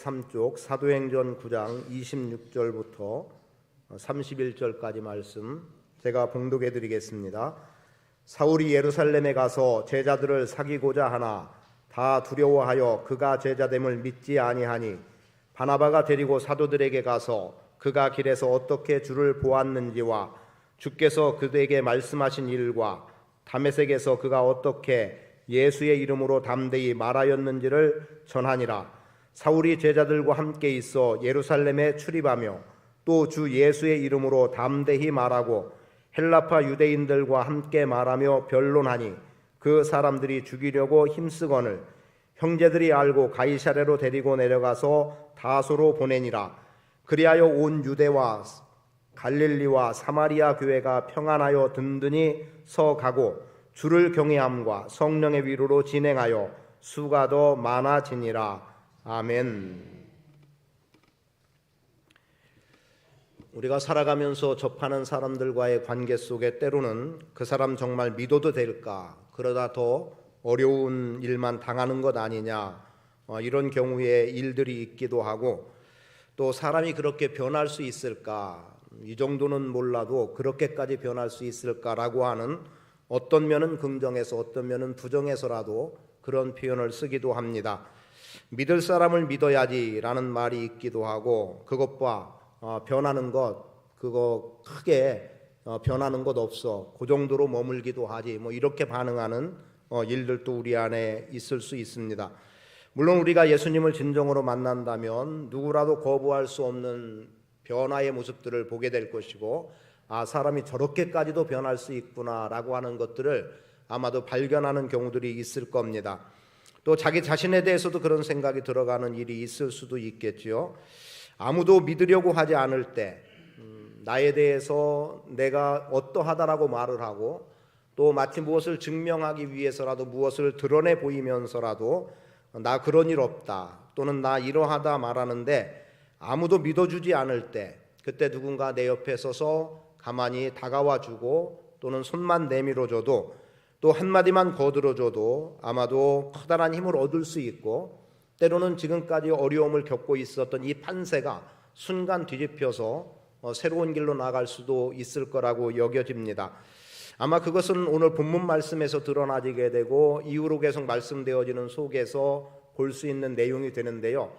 3쪽 사도행전 9장 26절부터 31절까지 말씀 제가 봉독해 드리겠습니다. 사울이 예루살렘에 가서 제자들을 사귀고자 하나 다 두려워하여 그가 제자됨을 믿지 아니하니 바나바가 데리고 사도들에게 가서 그가 길에서 어떻게 주를 보았는지와 주께서 그들에게 말씀하신 일과 다메섹에서 그가 어떻게 예수의 이름으로 담대히 말하였는지를 전하니라. 사울이 제자들과 함께 있어 예루살렘에 출입하며 또 주 예수의 이름으로 담대히 말하고 헬라파 유대인들과 함께 말하며 변론하니 그 사람들이 죽이려고 힘쓰거늘 형제들이 알고 가이사랴로 데리고 내려가서 다소로 보내니라. 그리하여 온 유대와 갈릴리와 사마리아 교회가 평안하여 든든히 서가고 주를 경외함과 성령의 위로로 진행하여 수가 더 많아지니라. 아멘. 우리가 살아가면서 접하는 사람들과의 관계 속에 때로는 그 사람 정말 믿어도 될까, 그러다 더 어려운 일만 당하는 것 아니냐, 이런 경우에 일들이 있기도 하고, 또 사람이 그렇게 변할 수 있을까, 이 정도는 몰라도 그렇게까지 변할 수 있을까라고 하는 어떤 면은 긍정해서 어떤 면은 부정해서라도 그런 표현을 쓰기도 합니다. 믿을 사람을 믿어야지라는 말이 있기도 하고, 그것과 변하는 것, 그거 크게 변하는 것 없어, 그 정도로 머물기도 하지, 이렇게 반응하는 일들도 우리 안에 있을 수 있습니다. 물론 우리가 예수님을 진정으로 만난다면 누구라도 거부할 수 없는 변화의 모습들을 보게 될 것이고, 사람이 저렇게까지도 변할 수 있구나라고 하는 것들을 아마도 발견하는 경우들이 있을 겁니다. 또 자기 자신에 대해서도 그런 생각이 들어가는 일이 있을 수도 있겠죠. 아무도 믿으려고 하지 않을 때 나에 대해서 내가 어떠하다라고 말을 하고, 또 마치 무엇을 증명하기 위해서라도 무엇을 드러내 보이면서라도 나 그런 일 없다, 또는 나 이러하다 말하는데 아무도 믿어주지 않을 때, 그때 누군가 내 옆에 서서 가만히 다가와주고 또는 손만 내밀어줘도, 또 한마디만 거들어줘도 아마도 커다란 힘을 얻을 수 있고, 때로는 지금까지 어려움을 겪고 있었던 이 판세가 순간 뒤집혀서 새로운 길로 나갈 수도 있을 거라고 여겨집니다. 아마 그것은 오늘 본문 말씀에서 드러나게 되고 이후로 계속 말씀되어지는 속에서 볼 수 있는 내용이 되는데요.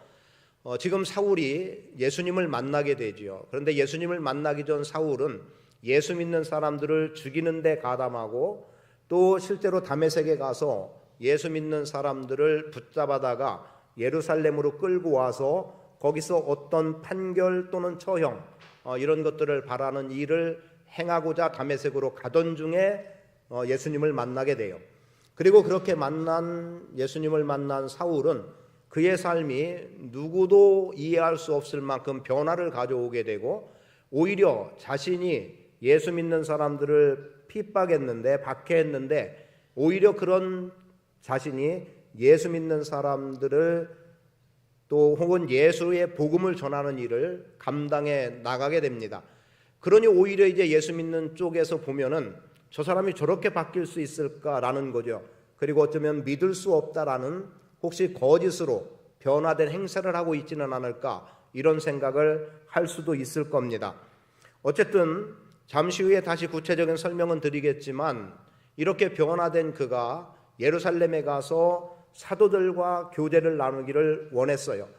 지금 사울이 예수님을 만나게 되죠. 그런데 예수님을 만나기 전 사울은 예수 믿는 사람들을 죽이는 데 가담하고, 또 실제로 다메섹에 가서 예수 믿는 사람들을 붙잡아다가 예루살렘으로 끌고 와서 거기서 어떤 판결 또는 처형, 이런 것들을 바라는 일을 행하고자 다메섹으로 가던 중에 예수님을 만나게 돼요. 그리고 그렇게 예수님을 만난 사울은 그의 삶이 누구도 이해할 수 없을 만큼 변화를 가져오게 되고, 오히려 자신이 예수 믿는 사람들을 핍박했는데, 박해했는데, 오히려 그런 자신이 예수 믿는 사람들을 또 혹은 예수의 복음을 전하는 일을 감당해 나가게 됩니다. 그러니 오히려 이제 예수 믿는 쪽에서 보면은 저 사람이 저렇게 바뀔 수 있을까라는 거죠. 그리고 어쩌면 믿을 수 없다라는, 혹시 거짓으로 변화된 행세를 하고 있지는 않을까, 이런 생각을 할 수도 있을 겁니다. 어쨌든 잠시 후에 다시 구체적인 설명은 드리겠지만, 이렇게 변화된 그가 예루살렘에 가서 사도들과 교제를 나누기를 원했어요.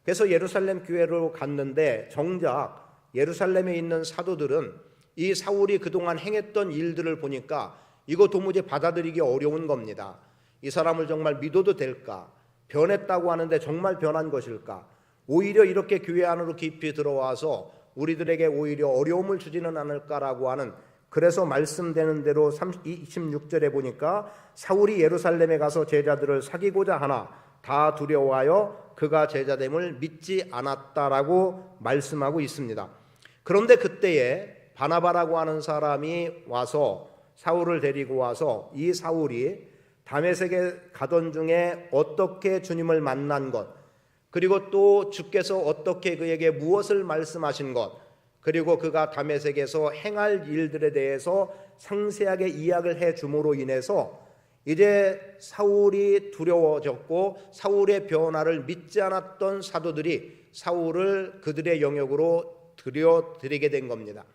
그래서 예루살렘 교회로 갔는데, 정작 예루살렘에 있는 사도들은 이 사울이 그동안 행했던 일들을 보니까 이거 도무지 받아들이기 어려운 겁니다. 이 사람을 정말 믿어도 될까? 변했다고 하는데 정말 변한 것일까? 오히려 이렇게 교회 안으로 깊이 들어와서 우리들에게 오히려 어려움을 주지는 않을까라고 하는, 그래서 말씀되는 대로 26절에 보니까 사울이 예루살렘에 가서 제자들을 사귀고자 하나 다 두려워하여 그가 제자됨을 믿지 않았다라고 말씀하고 있습니다. 그런데 그때에 바나바라고 하는 사람이 와서 사울을 데리고 와서 이 사울이 다메섹에 가던 중에 어떻게 주님을 만난 것, 그리고 또 주께서 어떻게 그에게 무엇을 말씀하신 것, 그리고 그가 다메섹에서 행할 일들에 대해서 상세하게 이야기를 해 줌으로 인해서 이제 사울이 두려워졌고 사울의 변화를 믿지 않았던 사도들이 사울을 그들의 영역으로 들여들이게 된 겁니다.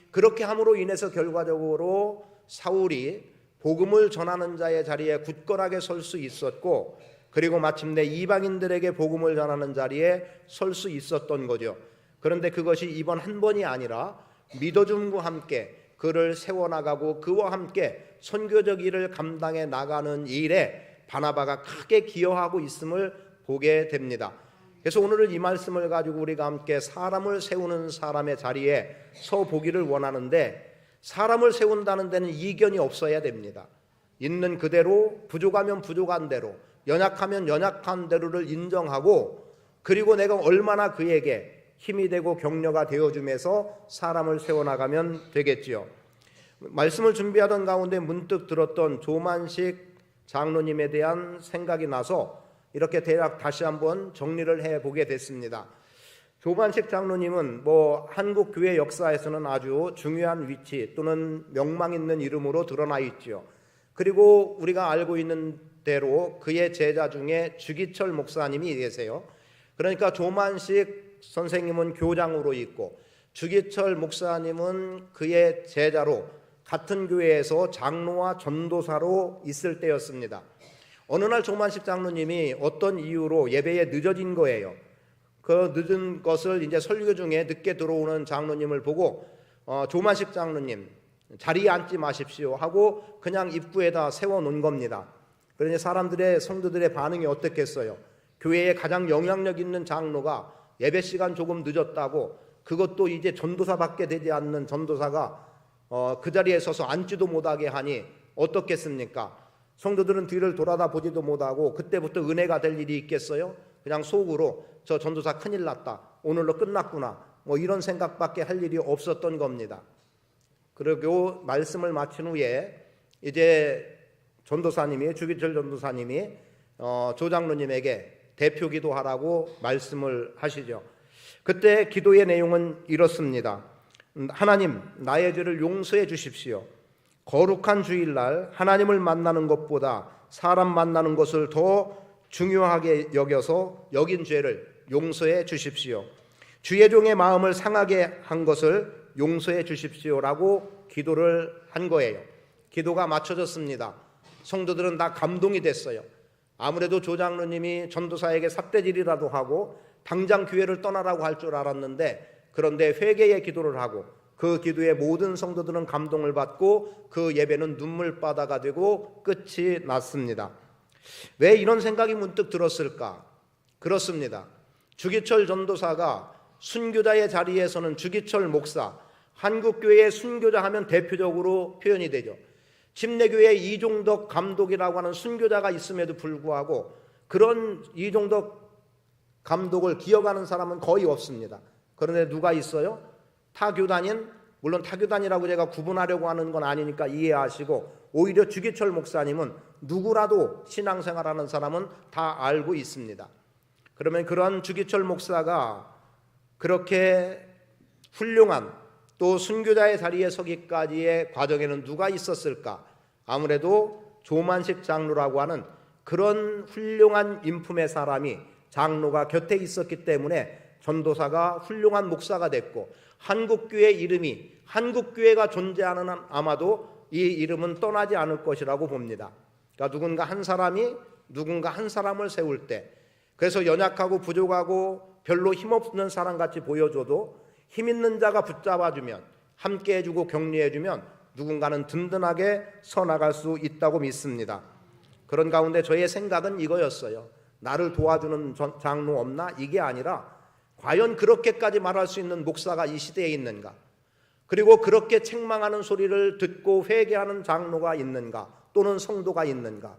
그렇게 함으로 인해서 결과적으로 사울이 복음을 전하는 자의 자리에 굳건하게 설 수 있었고, 그리고 마침내 이방인들에게 복음을 전하는 자리에 설 수 있었던 거죠. 그런데 그것이 이번 한 번이 아니라 믿어줌과 함께 그를 세워나가고 그와 함께 선교적 일을 감당해 나가는 일에 바나바가 크게 기여하고 있음을 보게 됩니다. 그래서 오늘은 이 말씀을 가지고 우리가 함께 사람을 세우는 사람의 자리에 서 보기를 원하는데, 사람을 세운다는 데는 이견이 없어야 됩니다. 있는 그대로, 부족하면 부족한 대로, 연약하면 연약한 대로를 인정하고, 그리고 내가 얼마나 그에게 힘이 되고 격려가 되어주면서 사람을 세워나가면 되겠지요. 말씀을 준비하던 가운데 문득 들었던 조만식 장로님에 대한 생각이 나서 이렇게 대략 다시 한번 정리를 해보게 됐습니다. 조만식 장로님은 한국 교회 역사에서는 아주 중요한 위치 또는 명망 있는 이름으로 드러나 있죠. 그리고 우리가 알고 있는 대로 그의 제자 중에 주기철 목사님이 계세요. 그러니까 조만식 선생님은 교장으로 있고 주기철 목사님은 그의 제자로 같은 교회에서 장로와 전도사로 있을 때였습니다. 어느 날 조만식 장로님이 어떤 이유로 예배에 늦어진 거예요. 그 늦은 것을 이제 설교 중에 늦게 들어오는 장로님을 보고 조만식 장로님 자리에 앉지 마십시오 하고 그냥 입구에다 세워놓은 겁니다. 그러니 사람들의 성도들의 반응이 어떻겠어요? 교회에 가장 영향력 있는 장로가 예배 시간 조금 늦었다고, 그것도 이제 전도사밖에 되지 않는 전도사가 그 자리에 서서 앉지도 못하게 하니 어떻겠습니까? 성도들은 뒤를 돌아다 보지도 못하고 그때부터 은혜가 될 일이 있겠어요? 그냥 속으로 저 전도사 큰일 났다, 오늘로 끝났구나, 이런 생각밖에 할 일이 없었던 겁니다. 그리고 말씀을 마친 후에 이제 전도사님이, 주기철 전도사님이 조장로님에게 대표 기도하라고 말씀을 하시죠. 그때 기도의 내용은 이렇습니다. 하나님, 나의 죄를 용서해 주십시오. 거룩한 주일날 하나님을 만나는 것보다 사람 만나는 것을 더 중요하게 여긴 죄를 용서해 주십시오. 주의 종의 마음을 상하게 한 것을 용서해 주십시오라고 기도를 한 거예요. 기도가 맞춰졌습니다. 성도들은 다 감동이 됐어요. 아무래도 조장로님이 전도사에게 삿대질이라도 하고 당장 교회를 떠나라고 할 줄 알았는데, 그런데 회개의 기도를 하고 그 기도에 모든 성도들은 감동을 받고 그 예배는 눈물바다가 되고 끝이 났습니다. 왜 이런 생각이 문득 들었을까? 그렇습니다. 주기철 전도사가 순교자의 자리에서는 주기철 목사, 한국교회의 순교자 하면 대표적으로 표현이 되죠. 침례교회 이종덕 감독이라고 하는 순교자가 있음에도 불구하고 그런 이종덕 감독을 기억하는 사람은 거의 없습니다. 그런데 누가 있어요? 타교단인, 물론 타교단이라고 제가 구분하려고 하는 건 아니니까 이해하시고, 오히려 주기철 목사님은 누구라도 신앙생활하는 사람은 다 알고 있습니다. 그러면 그런 주기철 목사가 그렇게 훌륭한 또 순교자의 자리에 서기까지의 과정에는 누가 있었을까? 아무래도 조만식 장로라고 하는 그런 훌륭한 인품의 사람이, 장로가 곁에 있었기 때문에 전도사가 훌륭한 목사가 됐고, 한국교회 이름이, 한국교회가 존재하는 한 아마도 이 이름은 떠나지 않을 것이라고 봅니다. 그러니까 누군가 한 사람이 누군가 한 사람을 세울 때, 그래서 연약하고 부족하고 별로 힘없는 사람같이 보여줘도 힘 있는 자가 붙잡아주면, 함께 해주고 격려해주면 누군가는 든든하게 서나갈 수 있다고 믿습니다. 그런 가운데 저의 생각은 이거였어요. 나를 도와주는 장로 없나? 이게 아니라 과연 그렇게까지 말할 수 있는 목사가 이 시대에 있는가? 그리고 그렇게 책망하는 소리를 듣고 회개하는 장로가 있는가? 또는 성도가 있는가?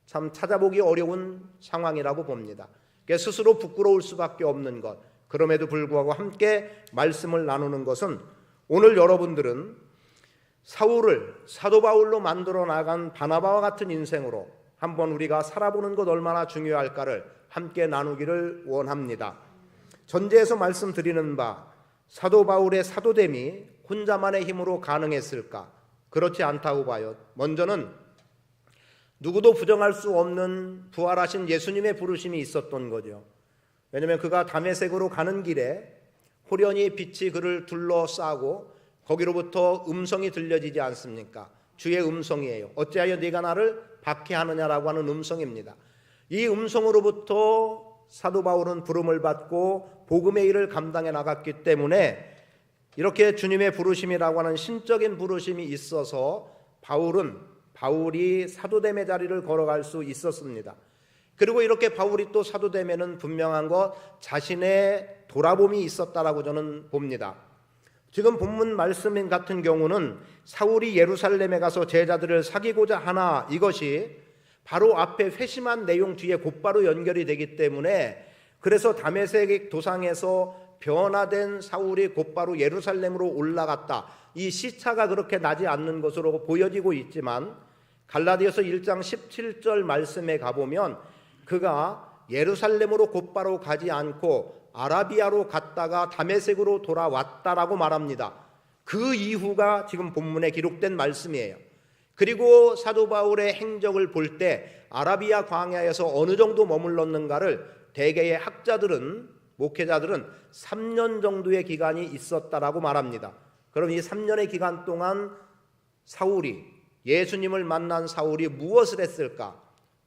참 찾아보기 어려운 상황이라고 봅니다. 스스로 부끄러울 수밖에 없는 것, 그럼에도 불구하고 함께 말씀을 나누는 것은, 오늘 여러분들은 사울을 사도 바울로 만들어 나간 바나바와 같은 인생으로 한번 우리가 살아보는 것 얼마나 중요할까를 함께 나누기를 원합니다. 전제에서 말씀드리는 바, 사도 바울의 사도됨이 혼자만의 힘으로 가능했을까? 그렇지 않다고 봐요. 먼저는 누구도 부정할 수 없는 부활하신 예수님의 부르심이 있었던 거죠. 왜냐하면 그가 다메섹으로 가는 길에 호련히 빛이 그를 둘러싸고 거기로부터 음성이 들려지지 않습니까? 주의 음성이에요. 어찌하여 네가 나를 박해하느냐라고 하는 음성입니다. 이 음성으로부터 사도 바울은 부름을 받고 복음의 일을 감당해 나갔기 때문에 이렇게 주님의 부르심이라고 하는 신적인 부르심이 있어서 바울이 사도됨의 자리를 걸어갈 수 있었습니다. 그리고 이렇게 바울이 또 사도됨에는 분명한 것, 자신의 돌아봄이 있었다라고 저는 봅니다. 지금 본문 말씀 같은 경우는 사울이 예루살렘에 가서 제자들을 사귀고자 하나, 이것이 바로 앞에 회심한 내용 뒤에 곧바로 연결이 되기 때문에, 그래서 다메섹 도상에서 변화된 사울이 곧바로 예루살렘으로 올라갔다, 이 시차가 그렇게 나지 않는 것으로 보여지고 있지만 갈라디아서 1장 17절 말씀에 가보면 그가 예루살렘으로 곧바로 가지 않고 아라비아로 갔다가 다메섹으로 돌아왔다라고 말합니다. 그 이후가 지금 본문에 기록된 말씀이에요. 그리고 사도 바울의 행적을 볼 때 아라비아 광야에서 어느 정도 머물렀는가를 대개의 학자들은, 목회자들은 3년 정도의 기간이 있었다라고 말합니다. 그럼 이 3년의 기간 동안 예수님을 만난 사울이 무엇을 했을까?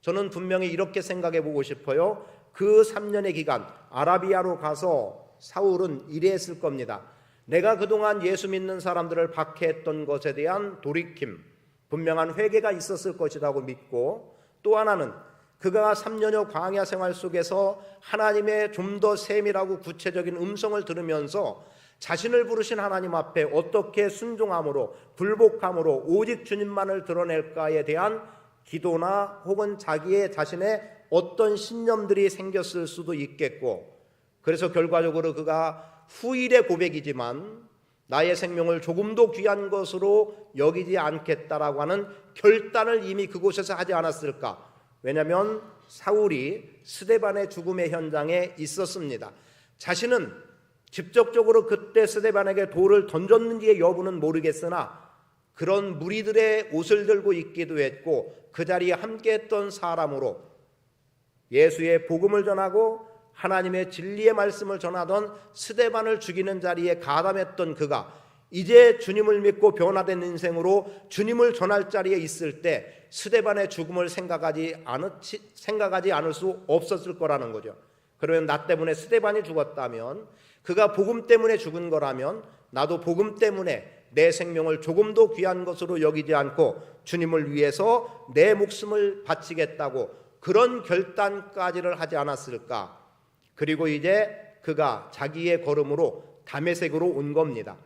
저는 분명히 이렇게 생각해 보고 싶어요. 그 3년의 기간 아라비아로 가서 사울은 이랬을 겁니다. 내가 그동안 예수 믿는 사람들을 박해했던 것에 대한 돌이킴, 분명한 회개가 있었을 것이라고 믿고, 또 하나는 그가 3년여 광야 생활 속에서 하나님의 좀 더 세밀하고 구체적인 음성을 들으면서 자신을 부르신 하나님 앞에 어떻게 순종함으로, 굴복함으로 오직 주님만을 드러낼까에 대한 기도나 혹은 자신의 어떤 신념들이 생겼을 수도 있겠고, 그래서 결과적으로 그가 후일의 고백이지만 나의 생명을 조금도 귀한 것으로 여기지 않겠다라고 하는 결단을 이미 그곳에서 하지 않았을까? 왜냐하면 사울이 스데반의 죽음의 현장에 있었습니다. 자신은 직접적으로 그때 스데반에게 돌을 던졌는지의 여부는 모르겠으나 그런 무리들의 옷을 들고 있기도 했고 그 자리에 함께했던 사람으로 예수의 복음을 전하고 하나님의 진리의 말씀을 전하던 스데반을 죽이는 자리에 가담했던 그가 이제 주님을 믿고 변화된 인생으로 주님을 전할 자리에 있을 때 스데반의 죽음을 생각하지 않을 수 없었을 거라는 거죠. 그러면 나 때문에 스데반이 죽었다면, 그가 복음 때문에 죽은 거라면 나도 복음 때문에 내 생명을 조금도 귀한 것으로 여기지 않고 주님을 위해서 내 목숨을 바치겠다고 그런 결단까지를 하지 않았을까? 그리고 이제 그가 자기의 걸음으로 다메섹으로 온 겁니다.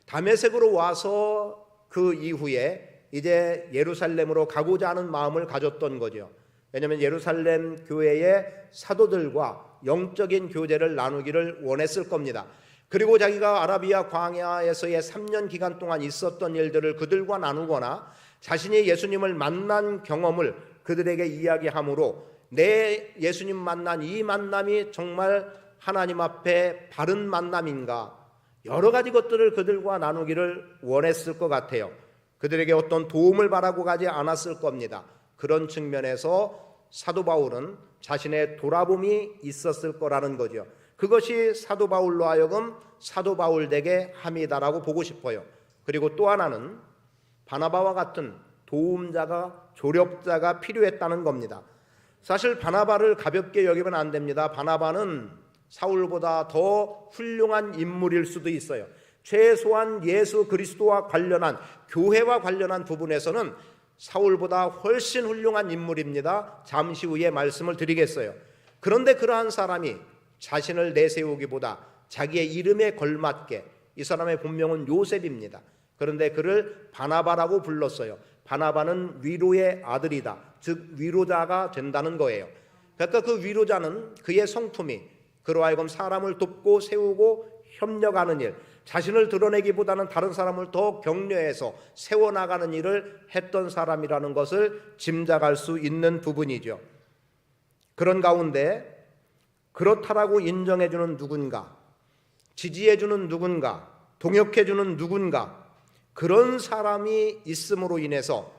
다메섹으로 와서 그 이후에 이제 예루살렘으로 가고자 하는 마음을 가졌던 거죠. 왜냐하면 예루살렘 교회의 사도들과 영적인 교제를 나누기를 원했을 겁니다. 그리고 자기가 아라비아 광야에서의 3년 기간 동안 있었던 일들을 그들과 나누거나 자신이 예수님을 만난 경험을 그들에게 이야기함으로 내 예수님 만난 이 만남이 정말 하나님 앞에 바른 만남인가, 여러 가지 것들을 그들과 나누기를 원했을 것 같아요. 그들에게 어떤 도움을 바라고 가지 않았을 겁니다. 그런 측면에서 사도 바울은 자신의 돌아봄이 있었을 거라는 거죠. 그것이 사도 바울로 하여금 사도 바울되게 함이다라고 보고 싶어요. 그리고 또 하나는 바나바와 같은 도움자가, 조력자가 필요했다는 겁니다. 사실 바나바를 가볍게 여기면 안 됩니다. 바나바는 사울보다 더 훌륭한 인물일 수도 있어요. 최소한 예수 그리스도와 관련한, 교회와 관련한 부분에서는 사울보다 훨씬 훌륭한 인물입니다. 잠시 후에 말씀을 드리겠어요. 그런데 그러한 사람이 자신을 내세우기보다 자기의 이름에 걸맞게, 이 사람의 본명은 요셉입니다. 그런데 그를 바나바라고 불렀어요. 바나바는 위로의 아들이다, 즉 위로자가 된다는 거예요. 그러니까 그 위로자는 그의 성품이 그로 하여금 사람을 돕고 세우고 협력하는 일, 자신을 드러내기보다는 다른 사람을 더 격려해서 세워나가는 일을 했던 사람이라는 것을 짐작할 수 있는 부분이죠. 그런 가운데 그렇다라고 인정해주는 누군가, 지지해주는 누군가, 동역해주는 누군가, 그런 사람이 있음으로 인해서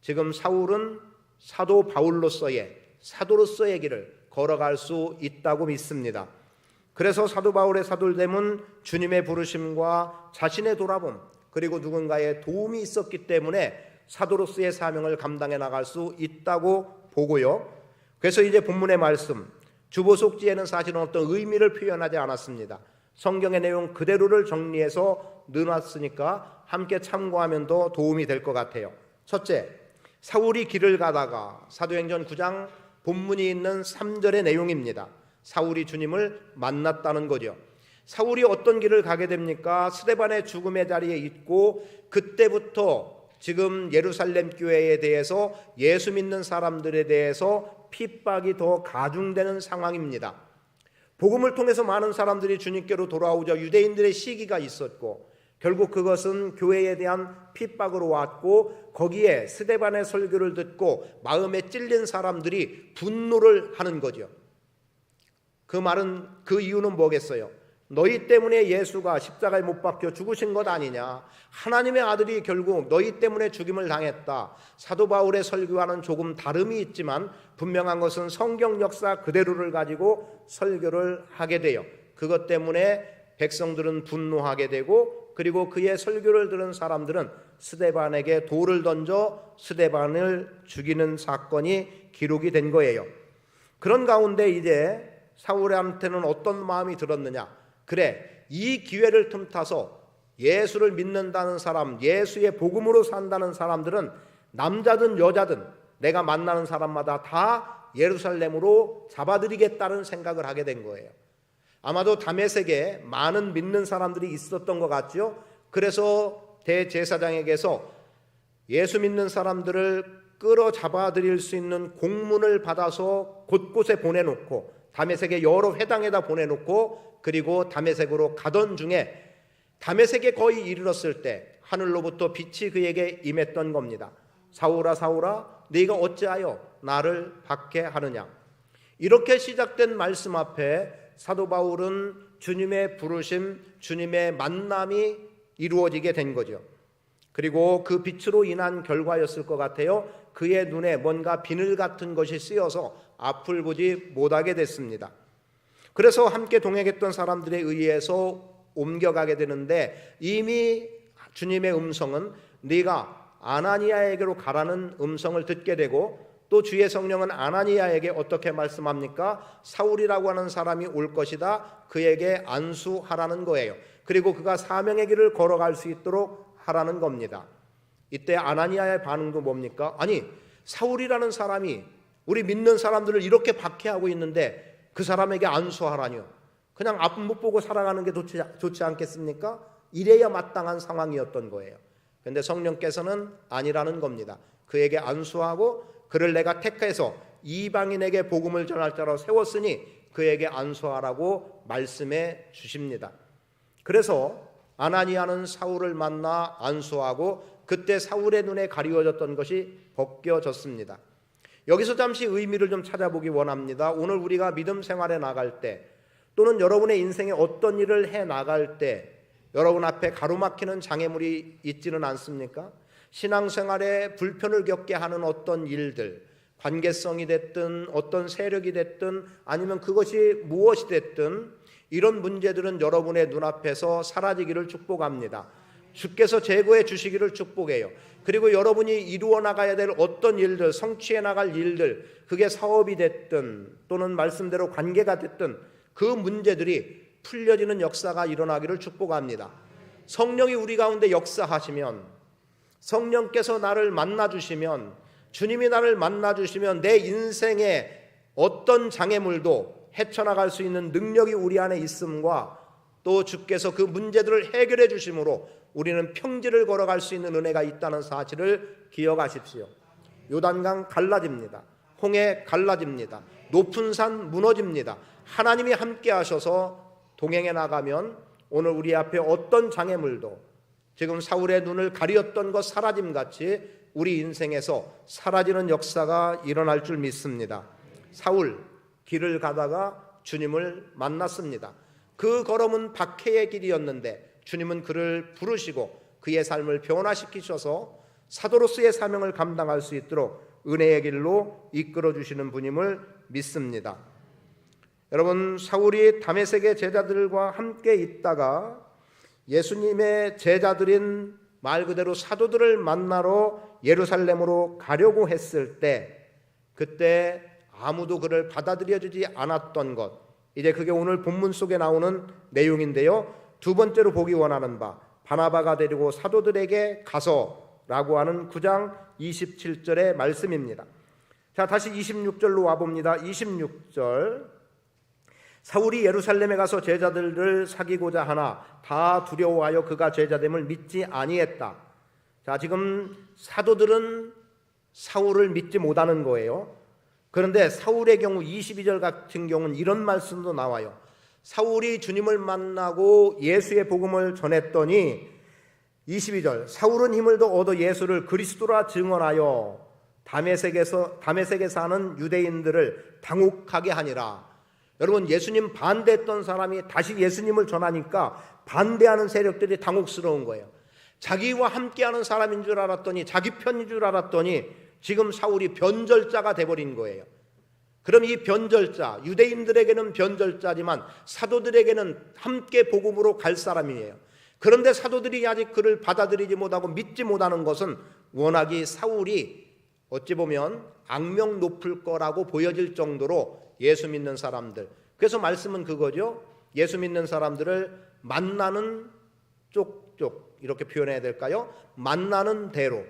지금 사울은 사도 바울로서의 사도로서의 길을 걸어갈 수 있다고 믿습니다. 그래서 사도 바울의 사도됨은 주님의 부르심과 자신의 돌아봄 그리고 누군가의 도움이 있었기 때문에 사도로서의 사명을 감당해 나갈 수 있다고 보고요. 그래서 이제 본문의 말씀 주보속지에는 사실은 어떤 의미를 표현하지 않았습니다. 성경의 내용 그대로를 정리해서 넣어놨으니까 함께 참고하면 더 도움이 될 것 같아요. 첫째, 사울이 길을 가다가 사도행전 9장 본문이 있는 3절의 내용입니다. 사울이 주님을 만났다는 거죠. 사울이 어떤 길을 가게 됩니까? 스데반의 죽음의 자리에 있고 그때부터 지금 예루살렘 교회에 대해서 예수 믿는 사람들에 대해서 핍박이 더 가중되는 상황입니다. 복음을 통해서 많은 사람들이 주님께로 돌아오자 유대인들의 시기가 있었고 결국 그것은 교회에 대한 핍박으로 왔고 거기에 스데반의 설교를 듣고 마음에 찔린 사람들이 분노를 하는 거죠. 그 이유는 뭐겠어요? 너희 때문에 예수가 십자가에 못 박혀 죽으신 것 아니냐? 하나님의 아들이 결국 너희 때문에 죽임을 당했다. 사도 바울의 설교와는 조금 다름이 있지만 분명한 것은 성경 역사 그대로를 가지고 설교를 하게 돼요. 그것 때문에 백성들은 분노하게 되고 그리고 그의 설교를 들은 사람들은 스데반에게 돌을 던져 스데반을 죽이는 사건이 기록이 된 거예요. 그런 가운데 이제 사울한테는 어떤 마음이 들었느냐? 그래, 이 기회를 틈타서 예수를 믿는다는 사람, 예수의 복음으로 산다는 사람들은 남자든 여자든 내가 만나는 사람마다 다 예루살렘으로 잡아들이겠다는 생각을 하게 된 거예요. 아마도 다메섹에 많은 믿는 사람들이 있었던 것 같죠. 그래서 대제사장에게서 예수 믿는 사람들을 끌어 잡아들일 수 있는 공문을 받아서 곳곳에 보내놓고 다메섹의 여러 회당에다 보내놓고 그리고 다메섹으로 가던 중에 다메섹에 거의 이르렀을 때 하늘로부터 빛이 그에게 임했던 겁니다. 사울아 사울아 네가 어찌하여 나를 박해하느냐. 이렇게 시작된 말씀 앞에 사도 바울은 주님의 부르심, 주님의 만남이 이루어지게 된 거죠. 그리고 그 빛으로 인한 결과였을 것 같아요. 그의 눈에 뭔가 비늘 같은 것이 쓰여서 앞을 보지 못하게 됐습니다. 그래서 함께 동행했던 사람들에 의해서 옮겨가게 되는데 이미 주님의 음성은 네가 아나니아에게로 가라는 음성을 듣게 되고 또 주의 성령은 아나니아에게 어떻게 말씀합니까? 사울이라고 하는 사람이 올 것이다. 그에게 안수하라는 거예요. 그리고 그가 사명의 길을 걸어갈 수 있도록 하라는 겁니다. 이때 아나니아의 반응도 뭡니까? 아니, 사울이라는 사람이 우리 믿는 사람들을 이렇게 박해하고 있는데 그 사람에게 안수하라니요. 그냥 앞 못 보고 살아가는 게 좋지 않겠습니까? 이래야 마땅한 상황이었던 거예요. 그런데 성령께서는 아니라는 겁니다. 그에게 안수하고 그를 내가 택해서 이방인에게 복음을 전할 자로 세웠으니 그에게 안수하라고 말씀해 주십니다. 그래서 아나니아는 사울을 만나 안수하고 그때 사울의 눈에 가리워졌던 것이 벗겨졌습니다. 여기서 잠시 의미를 좀 찾아보기 원합니다. 오늘 우리가 믿음 생활에 나갈 때 또는 여러분의 인생에 어떤 일을 해 나갈 때 여러분 앞에 가로막히는 장애물이 있지는 않습니까? 신앙생활에 불편을 겪게 하는 어떤 일들, 관계성이 됐든 어떤 세력이 됐든 아니면 그것이 무엇이 됐든 이런 문제들은 여러분의 눈앞에서 사라지기를 축복합니다. 주께서 제거해 주시기를 축복해요. 그리고 여러분이 이루어 나가야 될 어떤 일들, 성취해 나갈 일들, 그게 사업이 됐든 또는 말씀대로 관계가 됐든 그 문제들이 풀려지는 역사가 일어나기를 축복합니다. 성령이 우리 가운데 역사하시면, 성령께서 나를 만나주시면, 주님이 나를 만나주시면 내 인생에 어떤 장애물도 헤쳐나갈 수 있는 능력이 우리 안에 있음과 또 주께서 그 문제들을 해결해 주심으로 우리는 평지를 걸어갈 수 있는 은혜가 있다는 사실을 기억하십시오. 요단강 갈라집니다. 홍해 갈라집니다. 높은 산 무너집니다. 하나님이 함께 하셔서 동행해 나가면 오늘 우리 앞에 어떤 장애물도 지금 사울의 눈을 가리었던 것 사라짐같이 우리 인생에서 사라지는 역사가 일어날 줄 믿습니다. 사울 길을 가다가 주님을 만났습니다. 그 걸음은 박해의 길이었는데 주님은 그를 부르시고 그의 삶을 변화시키셔서 사도로서의 사명을 감당할 수 있도록 은혜의 길로 이끌어 주시는 분임을 믿습니다. 여러분, 사울이 다메섹의 제자들과 함께 있다가 예수님의 제자들인 말 그대로 사도들을 만나러 예루살렘으로 가려고 했을 때, 그때 아무도 그를 받아들여주지 않았던 것, 이제 그게 오늘 본문 속에 나오는 내용인데요. 두 번째로 보기 원하는 바, 바나바가 데리고 사도들에게 가서라고 하는 9장 27절의 말씀입니다. 자, 다시 26절로 와봅니다. 26절, 사울이 예루살렘에 가서 제자들을 사귀고자 하나 다 두려워하여 그가 제자됨을 믿지 아니했다. 자, 지금 사도들은 사울을 믿지 못하는 거예요. 그런데 사울의 경우 22절 같은 경우는 이런 말씀도 나와요. 사울이 주님을 만나고 예수의 복음을 전했더니 22절, 사울은 힘을 더 얻어 예수를 그리스도라 증언하여 다메섹에 사는 유대인들을 당혹하게 하니라. 여러분, 예수님 반대했던 사람이 다시 예수님을 전하니까 반대하는 세력들이 당혹스러운 거예요. 자기와 함께하는 사람인 줄 알았더니, 자기 편인 줄 알았더니 지금 사울이 변절자가 돼버린 거예요. 그럼 이 변절자, 유대인들에게는 변절자지만 사도들에게는 함께 복음으로 갈 사람이에요. 그런데 사도들이 아직 그를 받아들이지 못하고 믿지 못하는 것은 워낙에 사울이 어찌 보면 악명 높을 거라고 보여질 정도로 예수 믿는 사람들, 그래서 말씀은 그거죠. 예수 믿는 사람들을 만나는 쪽쪽, 이렇게 표현해야 될까요? 만나는 대로.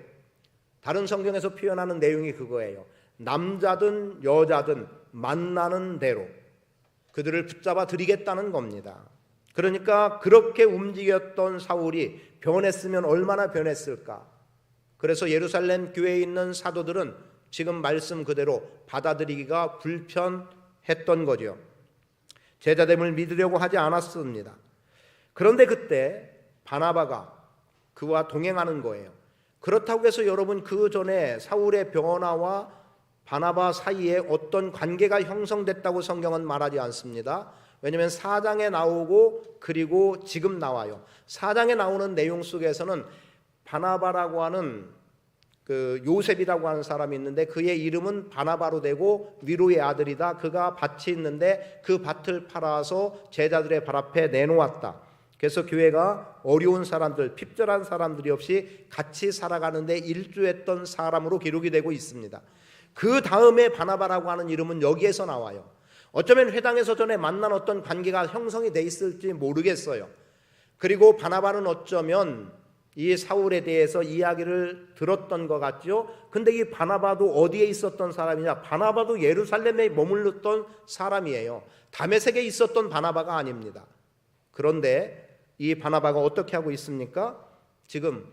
다른 성경에서 표현하는 내용이 그거예요. 남자든 여자든 만나는 대로 그들을 붙잡아 드리겠다는 겁니다. 그러니까 그렇게 움직였던 사울이 변했으면 얼마나 변했을까. 그래서 예루살렘 교회에 있는 사도들은 지금 말씀 그대로 받아들이기가 불편했던 거죠. 제자됨을 믿으려고 하지 않았습니다. 그런데 그때 바나바가 그와 동행하는 거예요. 그렇다고 해서 여러분, 그 전에 사울의 변화와 바나바 사이에 어떤 관계가 형성됐다고 성경은 말하지 않습니다. 왜냐하면 4장에 나오고 그리고 지금 나와요. 4장에 나오는 내용 속에서는 바나바라고 하는 그 요셉이라고 하는 사람이 있는데 그의 이름은 바나바로 되고 위로의 아들이다. 그가 밭이 있는데 그 밭을 팔아서 제자들의 발 앞에 내놓았다. 그래서 교회가 어려운 사람들, 핍절한 사람들이 없이 같이 살아가는데 일조했던 사람으로 기록이 되고 있습니다. 그 다음에 바나바라고 하는 이름은 여기에서 나와요. 어쩌면 회당에서 전에 만난 어떤 관계가 형성이 돼 있을지 모르겠어요. 그리고 바나바는 어쩌면 이 사울에 대해서 이야기를 들었던 것 같죠. 근데 이 바나바도 어디에 있었던 사람이냐? 바나바도 예루살렘에 머물렀던 사람이에요. 다메섹에 있었던 바나바가 아닙니다. 그런데 이 바나바가 어떻게 하고 있습니까? 지금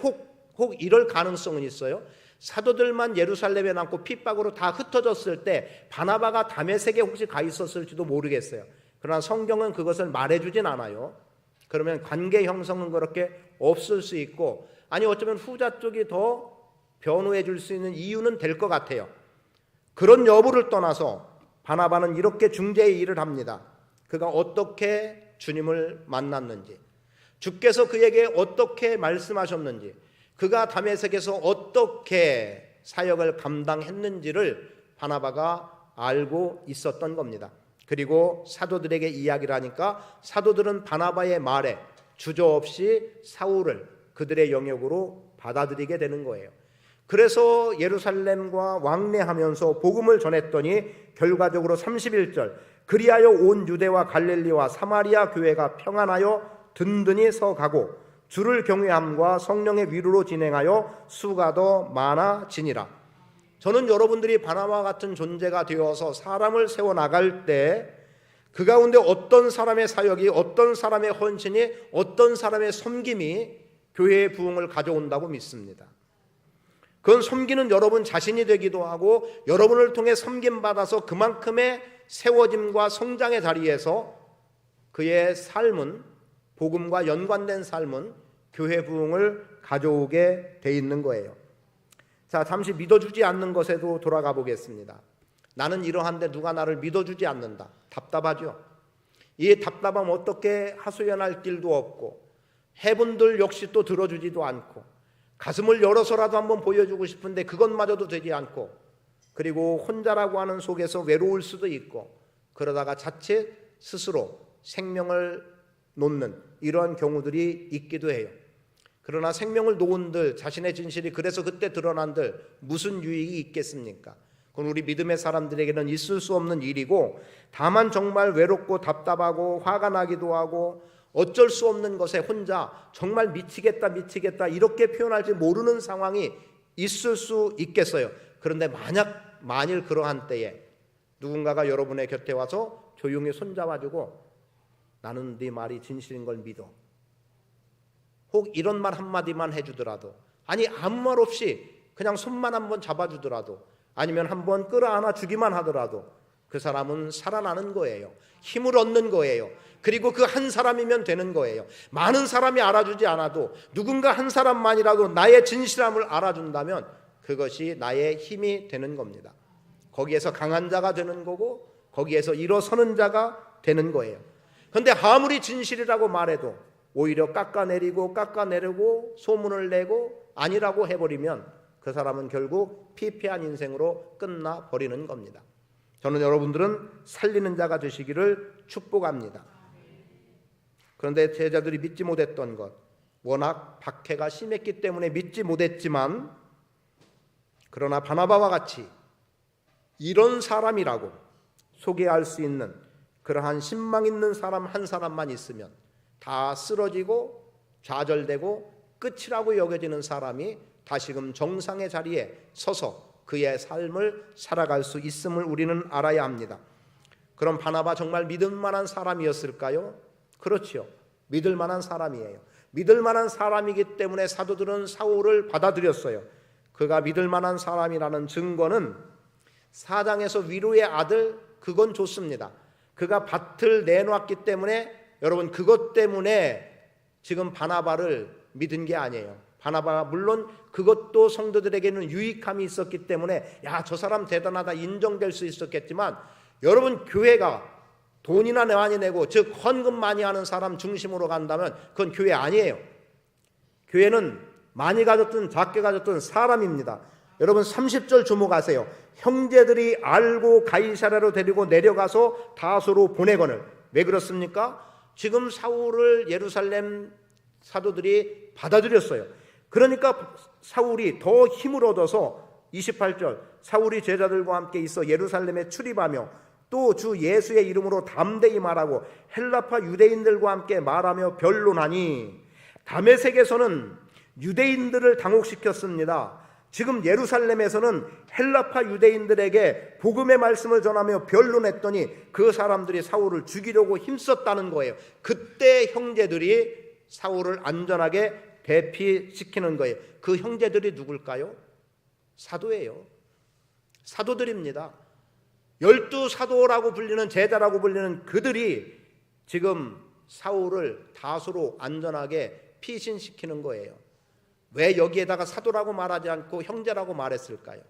혹 이럴 가능성은 있어요. 사도들만 예루살렘에 남고 핍박으로 다 흩어졌을 때 바나바가 다메섹에 혹시 가 있었을지도 모르겠어요. 그러나 성경은 그것을 말해주진 않아요. 그러면 관계 형성은 그렇게 없을 수 있고, 어쩌면 후자 쪽이 더 변호해 줄 수 있는 이유는 될 것 같아요. 그런 여부를 떠나서 바나바는 이렇게 중재의 일을 합니다. 그가 어떻게 주님을 만났는지, 주께서 그에게 어떻게 말씀하셨는지, 그가 다메섹에서 어떻게 사역을 감당했는지를 바나바가 알고 있었던 겁니다. 그리고 사도들에게 이야기를 하니까 사도들은 바나바의 말에 주저없이 사울을 그들의 영역으로 받아들이게 되는 거예요. 그래서 예루살렘과 왕래하면서 복음을 전했더니 결과적으로 31절, 그리하여 온 유대와 갈릴리와 사마리아 교회가 평안하여 든든히 서가고 주를 경외함과 성령의 위로로 진행하여 수가 더 많아지니라. 저는 여러분들이 바나바 같은 존재가 되어서 사람을 세워나갈 때 그 가운데 어떤 사람의 사역이, 어떤 사람의 헌신이, 어떤 사람의 섬김이 교회의 부흥을 가져온다고 믿습니다. 그건 섬기는 여러분 자신이 되기도 하고 여러분을 통해 섬김받아서 그만큼의 세워짐과 성장의 자리에서 그의 삶은, 복음과 연관된 삶은 교회 부흥을 가져오게 돼 있는 거예요. 자, 잠시 믿어주지 않는 것에도 돌아가 보겠습니다. 나는 이러한데 누가 나를 믿어주지 않는다. 답답하죠. 이 답답함 어떻게 하소연할 길도 없고 해분들 역시 또 들어주지도 않고 가슴을 열어서라도 한번 보여주고 싶은데 그것마저도 되지 않고, 그리고 혼자라고 하는 속에서 외로울 수도 있고, 그러다가 자칫 스스로 생명을 놓는 이러한 경우들이 있기도 해요. 그러나 생명을 놓은들, 자신의 진실이 그래서 그때 드러난들 무슨 유익이 있겠습니까? 그건 우리 믿음의 사람들에게는 있을 수 없는 일이고, 다만 정말 외롭고 답답하고 화가 나기도 하고 어쩔 수 없는 것에 혼자 정말 미치겠다 이렇게 표현할지 모르는 상황이 있을 수 있겠어요. 그런데 만일 그러한 때에 누군가가 여러분의 곁에 와서 조용히 손잡아주고 나는 네 말이 진실인 걸 믿어, 혹 이런 말 한마디만 해주더라도, 아니 아무 말 없이 그냥 손만 한번 잡아주더라도, 아니면 한번 끌어안아 주기만 하더라도 그 사람은 살아나는 거예요. 힘을 얻는 거예요. 그리고 그 한 사람이면 되는 거예요. 많은 사람이 알아주지 않아도 누군가 한 사람만이라도 나의 진실함을 알아준다면 그것이 나의 힘이 되는 겁니다. 거기에서 강한 자가 되는 거고, 거기에서 일어서는 자가 되는 거예요. 그런데 아무리 진실이라고 말해도 오히려 깎아내리고 소문을 내고 아니라고 해버리면 그 사람은 결국 피폐한 인생으로 끝나버리는 겁니다. 저는 여러분들은 살리는 자가 되시기를 축복합니다. 그런데 제자들이 믿지 못했던 것, 워낙 박해가 심했기 때문에 믿지 못했지만, 그러나 바나바와 같이 이런 사람이라고 소개할 수 있는 그러한 신망 있는 사람 한 사람만 있으면 다 쓰러지고 좌절되고 끝이라고 여겨지는 사람이 다시금 정상의 자리에 서서 그의 삶을 살아갈 수 있음을 우리는 알아야 합니다. 그럼 바나바 정말 믿을 만한 사람이었을까요? 그렇죠. 믿을 만한 사람이에요. 믿을 만한 사람이기 때문에 사도들은 사울을 받아들였어요. 그가 믿을 만한 사람이라는 증거는 4장에서 위로의 아들, 그건 좋습니다. 그가 밭을 내놓았기 때문에, 여러분 그것 때문에 지금 바나바를 믿은 게 아니에요. 바나바가 물론 그것도 성도들에게는 유익함이 있었기 때문에 야, 저 사람 대단하다 인정될 수 있었겠지만, 여러분 교회가 돈이나 많이 내고 즉 헌금 많이 하는 사람 중심으로 간다면 그건 교회 아니에요. 교회는 많이 가졌든 작게 가졌든 사람입니다. 여러분 30절 주목하세요. 형제들이 알고 가이사랴로 데리고 내려가서 다소로 보내거늘. 왜 그렇습니까? 지금 사울을 예루살렘 사도들이 받아들였어요. 그러니까 사울이 더 힘을 얻어서 28절 사울이 제자들과 함께 있어 예루살렘에 출입하며 또 주 예수의 이름으로 담대히 말하고 헬라파 유대인들과 함께 말하며 변론하니, 다메섹에서는 유대인들을 당혹시켰습니다. 지금 예루살렘에서는 헬라파 유대인들에게 복음의 말씀을 전하며 변론했더니 그 사람들이 사울을 죽이려고 힘썼다는 거예요. 그때 형제들이 사울을 안전하게 대피시키는 거예요. 그 형제들이 누굴까요? 사도예요. 사도들입니다. 12사도라고 불리는, 제자라고 불리는 그들이 지금 사울을 다소로 안전하게 피신시키는 거예요. 왜 여기에다가 사도라고 말하지 않고 형제라고 말했을까요?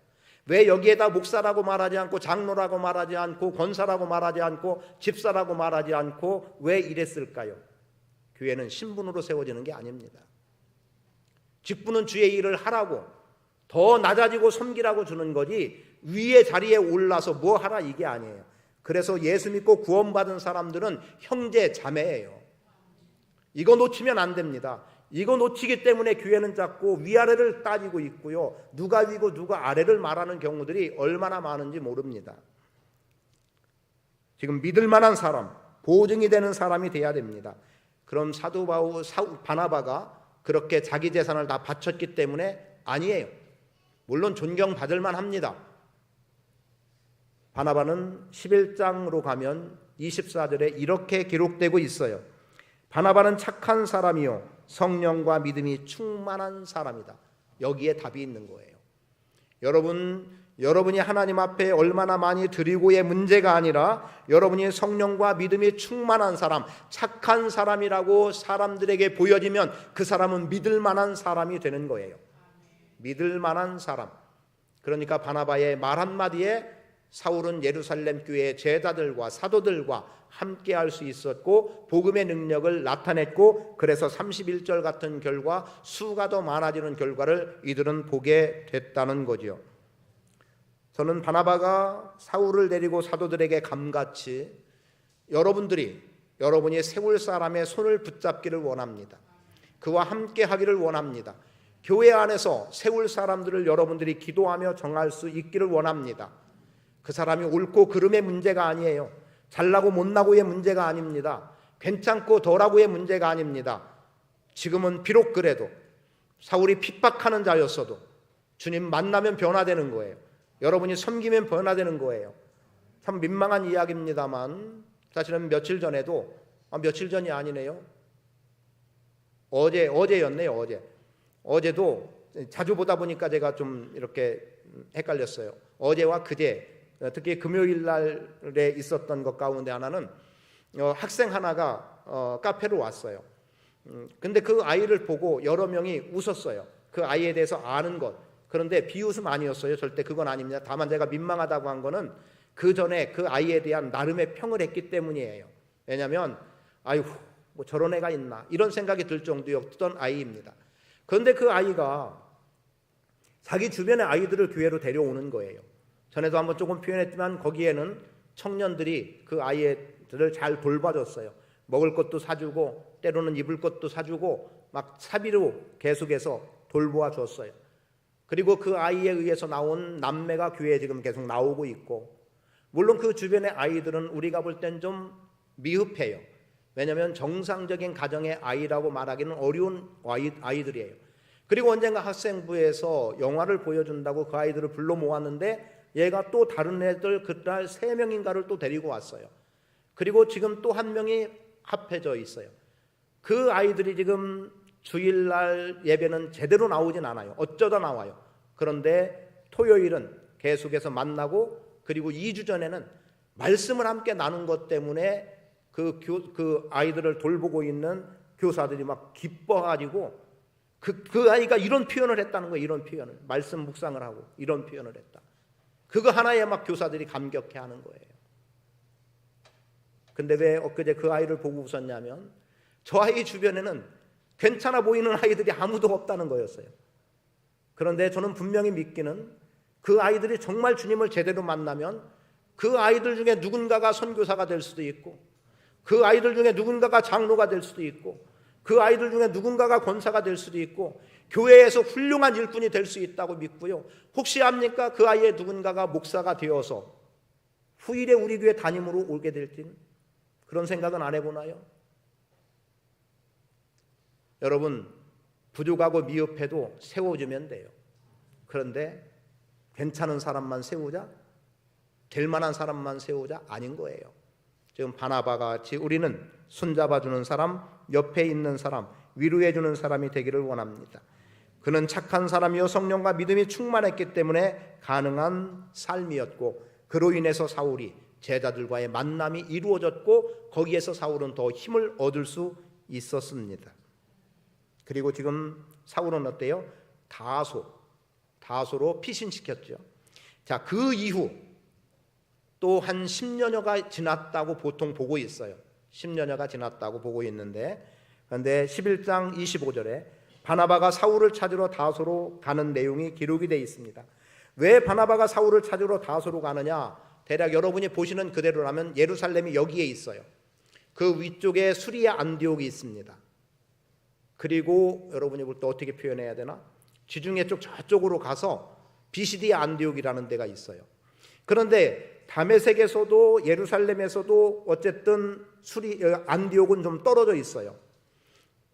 왜 여기에다 목사라고 말하지 않고 장로라고 말하지 않고 권사라고 말하지 않고 집사라고 말하지 않고 왜 이랬을까요? 교회는 신분으로 세워지는 게 아닙니다. 직분은 주의 일을 하라고, 더 낮아지고 섬기라고 주는 거지 위의 자리에 올라서 뭐 하라 이게 아니에요. 그래서 예수 믿고 구원받은 사람들은 형제 자매예요. 이거 놓치면 안 됩니다. 이거 놓치기 때문에 교회는 자꾸 위아래를 따지고 있고요, 누가 위고 누가 아래를 말하는 경우들이 얼마나 많은지 모릅니다. 지금 믿을 만한 사람, 보증이 되는 사람이 돼야 됩니다. 그럼 사도 바나바가 그렇게 자기 재산을 다 바쳤기 때문에 아니에요. 물론 존경받을 만합니다. 바나바는 11장으로 가면 24절에 이렇게 기록되고 있어요. 바나바는 착한 사람이요 성령과 믿음이 충만한 사람이다. 여기에 답이 있는 거예요. 여러분이 하나님 앞에 얼마나 많이 드리고의 문제가 아니라 여러분이 성령과 믿음이 충만한 사람, 착한 사람이라고 사람들에게 보여지면 그 사람은 믿을 만한 사람이 되는 거예요. 믿을 만한 사람. 그러니까 바나바의 말 한마디에 사울은 예루살렘 교회의 제자들과 사도들과 함께 할 수 있었고 복음의 능력을 나타냈고, 그래서 31절 같은 결과, 수가 더 많아지는 결과를 이들은 보게 됐다는 거죠. 저는 바나바가 사울을 데리고 사도들에게 감같이 여러분이 세울 사람의 손을 붙잡기를 원합니다. 그와 함께 하기를 원합니다. 교회 안에서 세울 사람들을 여러분들이 기도하며 정할 수 있기를 원합니다. 그 사람이 옳고 그름의 문제가 아니에요. 잘나고 못나고의 문제가 아닙니다. 괜찮고 덜하고의 문제가 아닙니다. 지금은 비록 그래도 사울이 핍박하는 자였어도 주님 만나면 변화되는 거예요. 여러분이 섬기면 변화되는 거예요. 참 민망한 이야기입니다만 사실은 며칠 전에도, 며칠 전이 아니네요. 어제였네요. 어제도 자주 보다 보니까 제가 좀 이렇게 헷갈렸어요. 어제와 그제, 특히 금요일 날에 있었던 것 가운데 하나는 학생 하나가 카페로 왔어요. 근데 그 아이를 보고 여러 명이 웃었어요. 그 아이에 대해서 아는 것. 그런데 비웃음 아니었어요. 절대 그건 아닙니다. 다만 제가 민망하다고 한 거는 그 전에 그 아이에 대한 나름의 평을 했기 때문이에요. 왜냐하면 아유 뭐 저런 애가 있나 이런 생각이 들 정도였던 아이입니다. 그런데 그 아이가 자기 주변의 아이들을 교회로 데려오는 거예요. 전에도 한번 조금 표현했지만 거기에는 청년들이 그 아이들을 잘 돌봐줬어요. 먹을 것도 사주고 때로는 입을 것도 사주고 막 사비로 계속해서 돌보아 줬어요. 그리고 그 아이에 의해서 나온 남매가 교회에 지금 계속 나오고 있고, 물론 그 주변의 아이들은 우리가 볼 땐 좀 미흡해요. 왜냐하면 정상적인 가정의 아이라고 말하기는 어려운 아이들이에요. 그리고 언젠가 학생부에서 영화를 보여준다고 그 아이들을 불러 모았는데 얘가 또 다른 애들 그날 3명인가를 또 데리고 왔어요. 그리고 지금 또 한 명이 합해져 있어요. 그 아이들이 지금 주일날 예배는 제대로 나오진 않아요. 어쩌다 나와요. 그런데 토요일은 계속해서 만나고, 그리고 2주 전에는 말씀을 함께 나눈 것 때문에 그 아이들을 돌보고 있는 교사들이 막 기뻐가지고 그 아이가 이런 표현을 했다는 거예요. 이런 표현을, 말씀 묵상을 하고 이런 표현을 했다. 그거 하나에 막 교사들이 감격해하는 거예요. 근데 왜 엊그제 그 아이를 보고 웃었냐면 저 아이 주변에는 괜찮아 보이는 아이들이 아무도 없다는 거였어요. 그런데 저는 분명히 믿기는 그 아이들이 정말 주님을 제대로 만나면 그 아이들 중에 누군가가 선교사가 될 수도 있고, 그 아이들 중에 누군가가 장로가 될 수도 있고, 그 아이들 중에 누군가가 권사가 될 수도 있고, 교회에서 훌륭한 일꾼이 될 수 있다고 믿고요. 혹시 압니까? 그 아이의 누군가가 목사가 되어서 후일에 우리 교회 담임으로 오게 될지는, 그런 생각은 안 해보나요? 여러분, 부족하고 미흡해도 세워주면 돼요. 그런데 괜찮은 사람만 세우자? 될 만한 사람만 세우자? 아닌 거예요. 지금 바나바가 같이 우리는 손잡아주는 사람, 옆에 있는 사람, 위로해주는 사람이 되기를 원합니다. 그는 착한 사람이요 성령과 믿음이 충만했기 때문에 가능한 삶이었고, 그로 인해서 사울이 제자들과의 만남이 이루어졌고, 거기에서 사울은 더 힘을 얻을 수 있었습니다. 그리고 지금 사울은 어때요? 다소로 피신시켰죠. 자, 그 이후 또 한 10년여가 지났다고 보통 보고 있어요. 10년여가 지났다고 보고 있는데, 그런데 11장 25절에 바나바가 사울을 찾으러 다소로 가는 내용이 기록이 되어 있습니다. 왜 바나바가 사울을 찾으러 다소로 가느냐? 대략 여러분이 보시는 그대로라면 예루살렘이 여기에 있어요. 그 위쪽에 수리아 안디옥이 있습니다. 그리고 여러분이 볼 때 어떻게 표현해야 되나? 지중해 쪽 저쪽으로 가서 비시디아 안디옥이라는 데가 있어요. 그런데 다메섹에서도 예루살렘에서도 어쨌든 안디옥은 좀 떨어져 있어요.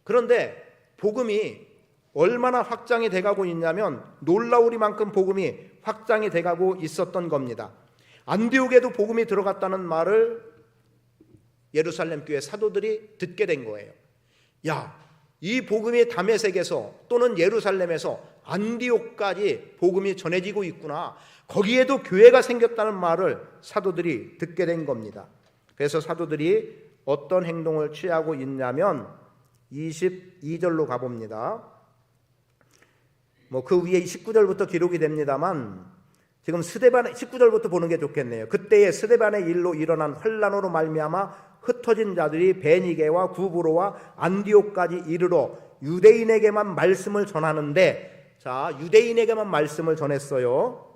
그런데 복음이 얼마나 확장이 돼가고 있냐면 놀라우리만큼 복음이 확장이 돼가고 있었던 겁니다. 안디옥에도 복음이 들어갔다는 말을 예루살렘 교회 사도들이 듣게 된 거예요. 야, 이 복음이 다메섹에서 또는 예루살렘에서 안디옥까지 복음이 전해지고 있구나. 거기에도 교회가 생겼다는 말을 사도들이 듣게 된 겁니다. 그래서 사도들이 어떤 행동을 취하고 있냐면 22절로 가봅니다. 그 위에 19절부터 기록이 됩니다만 지금 스데반의 19절부터 보는 게 좋겠네요. 그때의 스데반의 일로 일어난 환난으로 말미암아 흩어진 자들이 베니게와 구브로와 안디옥까지 이르러 유대인에게만 말씀을 전하는데, 자, 유대인에게만 말씀을 전했어요.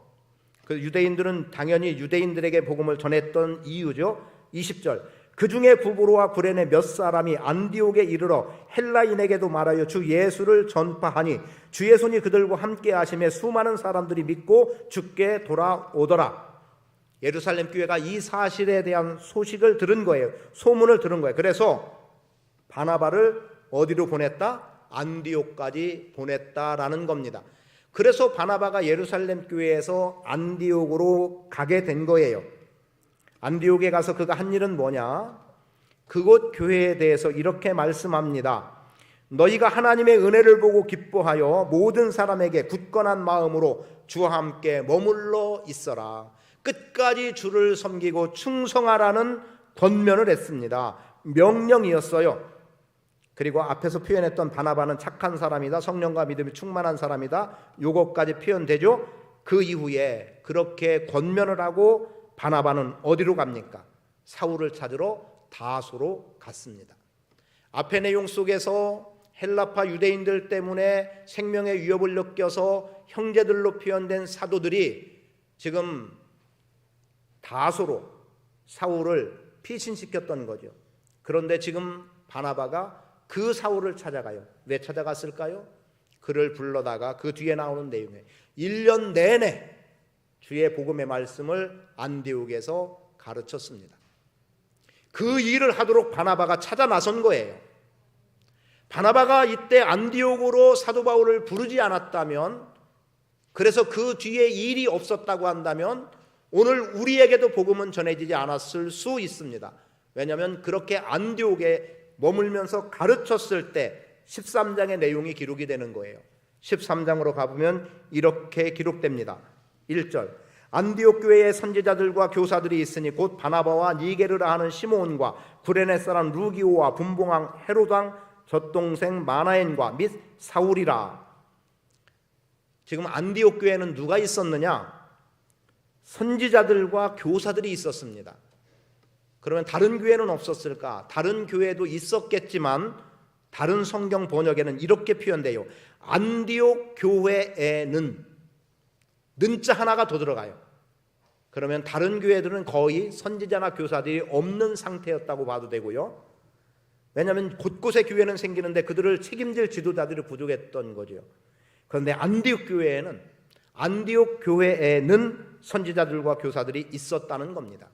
그 유대인들은 당연히 유대인들에게 복음을 전했던 이유죠. 20절, 그 중에 구브로와 구레네 몇 사람이 안디옥에 이르러 헬라인에게도 말하여 주 예수를 전파하니 주의 손이 그들과 함께 하심에 수많은 사람들이 믿고 주께 돌아오더라. 예루살렘 교회가 이 사실에 대한 소식을 들은 거예요. 소문을 들은 거예요. 그래서 바나바를 어디로 보냈다? 안디옥까지 보냈다라는 겁니다. 그래서 바나바가 예루살렘 교회에서 안디옥으로 가게 된 거예요. 안디옥에 가서 그가 한 일은 뭐냐? 그곳 교회에 대해서 이렇게 말씀합니다. 너희가 하나님의 은혜를 보고 기뻐하여 모든 사람에게 굳건한 마음으로 주와 함께 머물러 있어라. 끝까지 주를 섬기고 충성하라는 권면을 했습니다. 명령이었어요. 그리고 앞에서 표현했던 바나바는 착한 사람이다, 성령과 믿음이 충만한 사람이다, 요것까지 표현되죠. 그 이후에 그렇게 권면을 하고 바나바는 어디로 갑니까? 사울을 찾으러 다소로 갔습니다. 앞의 내용 속에서 헬라파 유대인들 때문에 생명의 위협을 느껴서 형제들로 표현된 사도들이 지금 다소로 사울을 피신시켰던 거죠. 그런데 지금 바나바가 그 사울을 찾아가요. 왜 찾아갔을까요? 그를 불러다가 그 뒤에 나오는 내용에 1년 내내 주의 복음의 말씀을 안디옥에서 가르쳤습니다. 그 일을 하도록 바나바가 찾아 나선 거예요. 바나바가 이때 안디옥으로 사도 바울을 부르지 않았다면, 그래서 그 뒤에 일이 없었다고 한다면 오늘 우리에게도 복음은 전해지지 않았을 수 있습니다. 왜냐하면 그렇게 안디옥에 머물면서 가르쳤을 때 13장의 내용이 기록이 되는 거예요. 13장으로 가보면 이렇게 기록됩니다. 1절, 안디옥 교회의 선지자들과 교사들이 있으니 곧 바나바와 니게르라 하는 시몬과 구레네 사람 루기오와 분봉왕 헤롯왕 젖동생 마나엔과 및 사울이라. 지금 안디옥 교회에는 누가 있었느냐? 선지자들과 교사들이 있었습니다. 그러면 다른 교회는 없었을까? 다른 교회도 있었겠지만 다른 성경 번역에는 이렇게 표현돼요. 안디옥 교회에는 는자 하나가 더 들어가요. 그러면 다른 교회들은 거의 선지자나 교사들이 없는 상태였다고 봐도 되고요. 왜냐하면 곳곳에 교회는 생기는데 그들을 책임질 지도자들이 부족했던 거죠. 그런데 안디옥 교회에는 선지자들과 교사들이 있었다는 겁니다.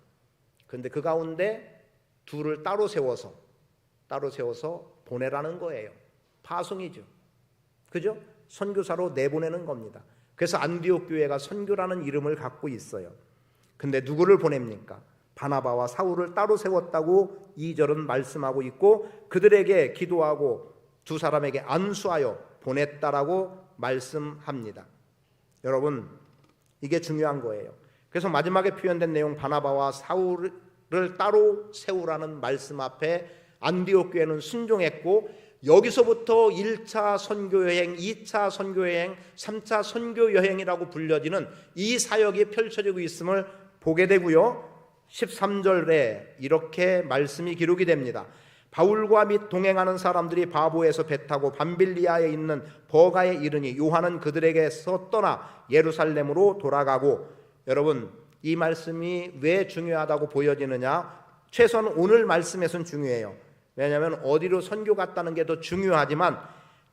그런데 그 가운데 둘을 따로 세워서 보내라는 거예요. 파송이죠. 그죠? 선교사로 내보내는 겁니다. 그래서 안디옥 교회가 선교라는 이름을 갖고 있어요. 근데 누구를 보냅니까? 바나바와 사울을 따로 세웠다고 2절은 말씀하고 있고, 그들에게 기도하고 두 사람에게 안수하여 보냈다라고 말씀합니다. 여러분, 이게 중요한 거예요. 그래서 마지막에 표현된 내용, 바나바와 사울을 따로 세우라는 말씀 앞에 안디옥 교회는 순종했고, 여기서부터 1차 선교여행, 2차 선교여행, 3차 선교여행이라고 불려지는 이 사역이 펼쳐지고 있음을 보게 되고요. 13절에 이렇게 말씀이 기록이 됩니다. 바울과 및 동행하는 사람들이 바보에서 배 타고 밤빌리아에 있는 버가에 이르니 요한은 그들에게서 떠나 예루살렘으로 돌아가고. 여러분, 이 말씀이 왜 중요하다고 보여지느냐? 최소한 오늘 말씀에서는 중요해요. 왜냐하면 어디로 선교 갔다는 게 더 중요하지만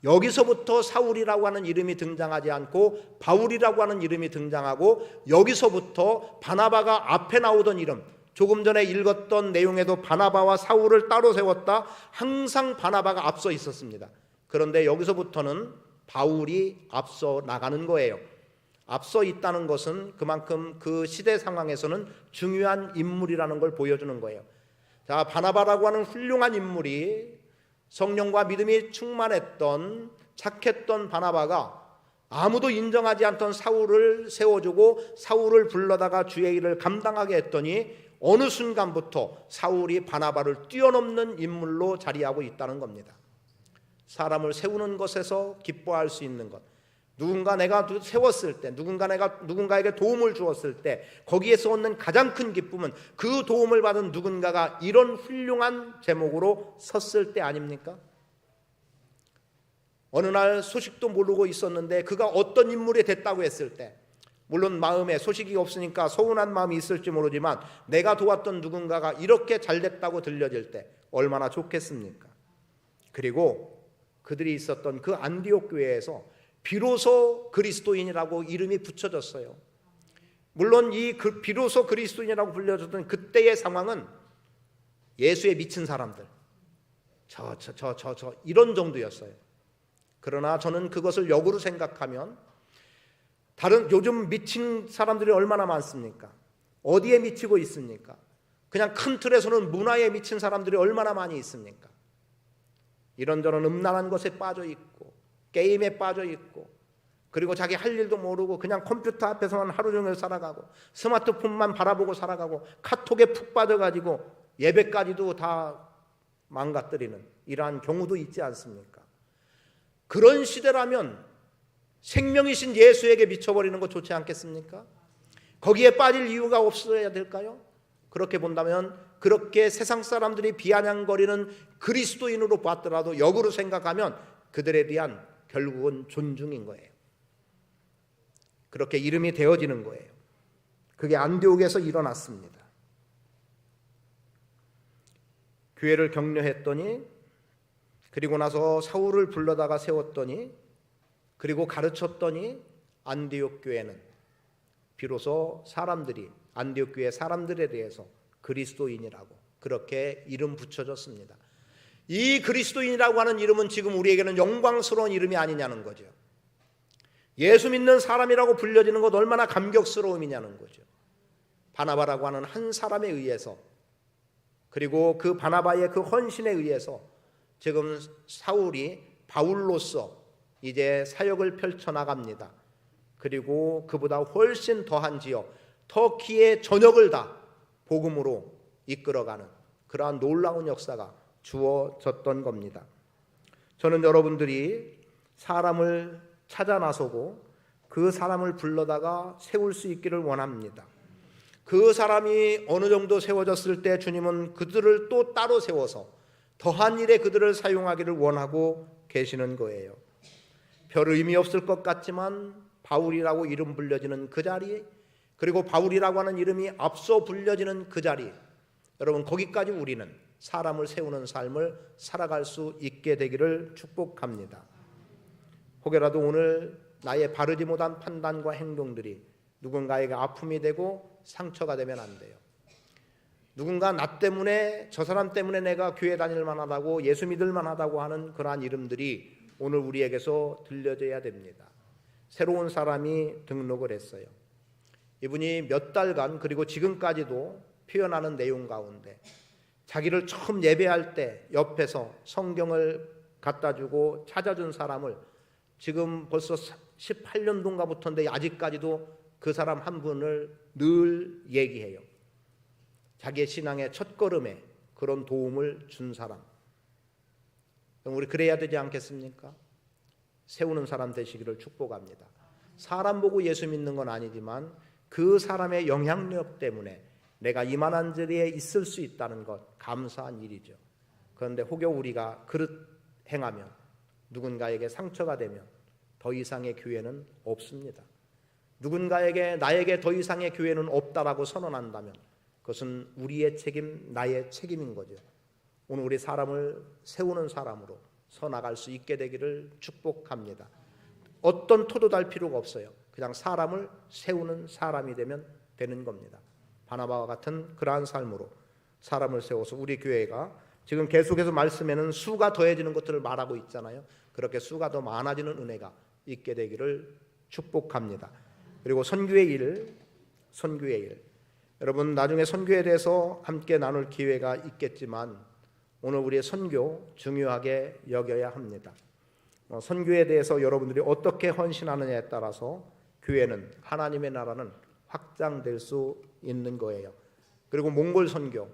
여기서부터 사울이라고 하는 이름이 등장하지 않고 바울이라고 하는 이름이 등장하고, 여기서부터 바나바가 앞에 나오던 이름, 조금 전에 읽었던 내용에도 바나바와 사울을 따로 세웠다, 항상 바나바가 앞서 있었습니다. 그런데 여기서부터는 바울이 앞서 나가는 거예요. 앞서 있다는 것은 그만큼 그 시대 상황에서는 중요한 인물이라는 걸 보여주는 거예요. 자, 바나바라고 하는 훌륭한 인물이, 성령과 믿음이 충만했던 착했던 바나바가 아무도 인정하지 않던 사울을 세워주고 사울을 불러다가 주의 일을 감당하게 했더니 어느 순간부터 사울이 바나바를 뛰어넘는 인물로 자리하고 있다는 겁니다. 사람을 세우는 것에서 기뻐할 수 있는 것, 누군가 내가 세웠을 때, 누군가에게 도움을 주었을 때 거기에서 얻는 가장 큰 기쁨은 그 도움을 받은 누군가가 이런 훌륭한 제목으로 섰을 때 아닙니까? 어느 날 소식도 모르고 있었는데 그가 어떤 인물이 됐다고 했을 때, 물론 마음에 소식이 없으니까 서운한 마음이 있을지 모르지만 내가 도왔던 누군가가 이렇게 잘 됐다고 들려질 때 얼마나 좋겠습니까? 그리고 그들이 있었던 그 안디옥 교회에서 비로소 그리스도인이라고 이름이 붙여졌어요. 물론 비로소 그리스도인이라고 불려졌던 그때의 상황은 예수에 미친 사람들, 이런 정도였어요. 그러나 저는 그것을 역으로 생각하면 다른 요즘 미친 사람들이 얼마나 많습니까? 어디에 미치고 있습니까? 그냥 큰 틀에서는 문화에 미친 사람들이 얼마나 많이 있습니까? 이런저런 음란한 것에 빠져 있고 게임에 빠져 있고, 그리고 자기 할 일도 모르고 그냥 컴퓨터 앞에서만 하루 종일 살아가고 스마트폰만 바라보고 살아가고 카톡에 푹 빠져가지고 예배까지도 다 망가뜨리는 이러한 경우도 있지 않습니까? 그런 시대라면 생명이신 예수에게 미쳐버리는 거 좋지 않겠습니까? 거기에 빠질 이유가 없어야 될까요? 그렇게 본다면 그렇게 세상 사람들이 비아냥거리는 그리스도인으로 봤더라도 역으로 생각하면 그들에 대한 결국은 존중인 거예요. 그렇게 이름이 되어지는 거예요. 그게 안디옥에서 일어났습니다. 교회를 격려했더니, 그리고 나서 사울을 불러다가 세웠더니, 그리고 가르쳤더니 안디옥 교회는 비로소 사람들이, 안디옥 교회 사람들에 대해서 그리스도인이라고 그렇게 이름 붙여졌습니다. 이 그리스도인이라고 하는 이름은 지금 우리에게는 영광스러운 이름이 아니냐는 거죠. 예수 믿는 사람이라고 불려지는 것 얼마나 감격스러움이냐는 거죠. 바나바라고 하는 한 사람에 의해서, 그리고 그 바나바의 그 헌신에 의해서 지금 사울이 바울로서 이제 사역을 펼쳐나갑니다. 그리고 그보다 훨씬 더한 지역 터키의 전역을 다 복음으로 이끌어가는 그러한 놀라운 역사가 주어졌던 겁니다. 저는 여러분들이 사람을 찾아 나서고 그 사람을 불러다가 세울 수 있기를 원합니다. 그 사람이 어느 정도 세워졌을 때 주님은 그들을 또 따로 세워서 더한 일에 그들을 사용하기를 원하고 계시는 거예요. 별 의미 없을 것 같지만 바울이라고 이름 불려지는 그 자리, 그리고 바울이라고 하는 이름이 앞서 불려지는 그 자리, 여러분 거기까지 우리는 사람을 세우는 삶을 살아갈 수 있게 되기를 축복합니다. 혹여라도 오늘 나의 바르지 못한 판단과 행동들이 누군가에게 아픔이 되고 상처가 되면 안 돼요. 누군가 나 때문에, 저 사람 때문에 내가 교회 다닐 만하다고, 예수 믿을 만하다고 하는 그러한 이름들이 오늘 우리에게서 들려져야 됩니다. 새로운 사람이 등록을 했어요. 이분이 몇 달간, 그리고 지금까지도 표현하는 내용 가운데 자기를 처음 예배할 때 옆에서 성경을 갖다 주고 찾아준 사람을 지금 벌써 18년도인가부터인데 아직까지도 그 사람 한 분을 늘 얘기해요. 자기의 신앙의 첫걸음에 그런 도움을 준 사람. 우리 그래야 되지 않겠습니까? 세우는 사람 되시기를 축복합니다. 사람 보고 예수 믿는 건 아니지만 그 사람의 영향력 때문에 내가 이만한 자리에 있을 수 있다는 것, 감사한 일이죠. 그런데 혹여 우리가 그릇 행하면, 누군가에게 상처가 되면 더 이상의 교회는 없습니다. 누군가에게, 나에게 더 이상의 교회는 없다라고 선언한다면 그것은 우리의 책임, 나의 책임인 거죠. 오늘 우리 사람을 세우는 사람으로 서나갈 수 있게 되기를 축복합니다. 어떤 토도 달 필요가 없어요. 그냥 사람을 세우는 사람이 되면 되는 겁니다. 바나바와 같은 그러한 삶으로 사람을 세워서 우리 교회가 지금 계속해서 말씀에는 수가 더해지는 것들을 말하고 있잖아요. 그렇게 수가 더 많아지는 은혜가 있게 되기를 축복합니다. 그리고 선교의 일. 여러분 나중에 선교에 대해서 함께 나눌 기회가 있겠지만 오늘 우리의 선교 중요하게 여겨야 합니다. 선교에 대해서 여러분들이 어떻게 헌신하느냐에 따라서 교회는, 하나님의 나라는 확장될 수 있는 거예요. 그리고 몽골 선교,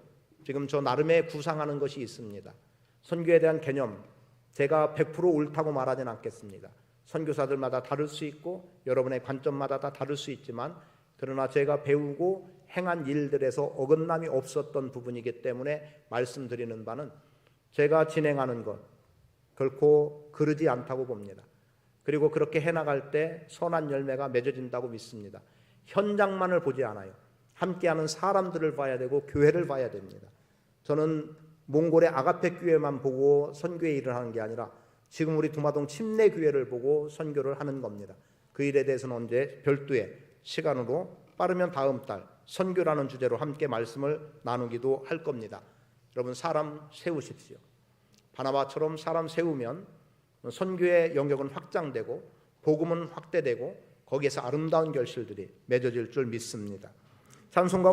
지금 저 나름의 구상하는 것이 있습니다. 선교에 대한 개념, 제가 100% 옳다고 말하진 않겠습니다. 선교사들마다 다를 수 있고 여러분의 관점마다 다 다를 수 있지만, 그러나 제가 배우고 행한 일들에서 어긋남이 없었던 부분이기 때문에 말씀드리는 바는, 제가 진행하는 것 결코 그르지 않다고 봅니다. 그리고 그렇게 해나갈 때 선한 열매가 맺어진다고 믿습니다. 현장만을 보지 않아요. 함께하는 사람들을 봐야 되고 교회를 봐야 됩니다. 저는 몽골의 아가페 교회만 보고 선교의 일을 하는 게 아니라 지금 우리 두마동 침례 교회를 보고 선교를 하는 겁니다. 그 일에 대해서는 언제 별도의 시간으로 빠르면 다음 달 선교라는 주제로 함께 말씀을 나누기도 할 겁니다. 여러분, 사람 세우십시오. 바나바처럼 사람 세우면 선교의 영역은 확장되고 복음은 확대되고 거기에서 아름다운 결실들이 맺어질 줄 믿습니다. 찬송가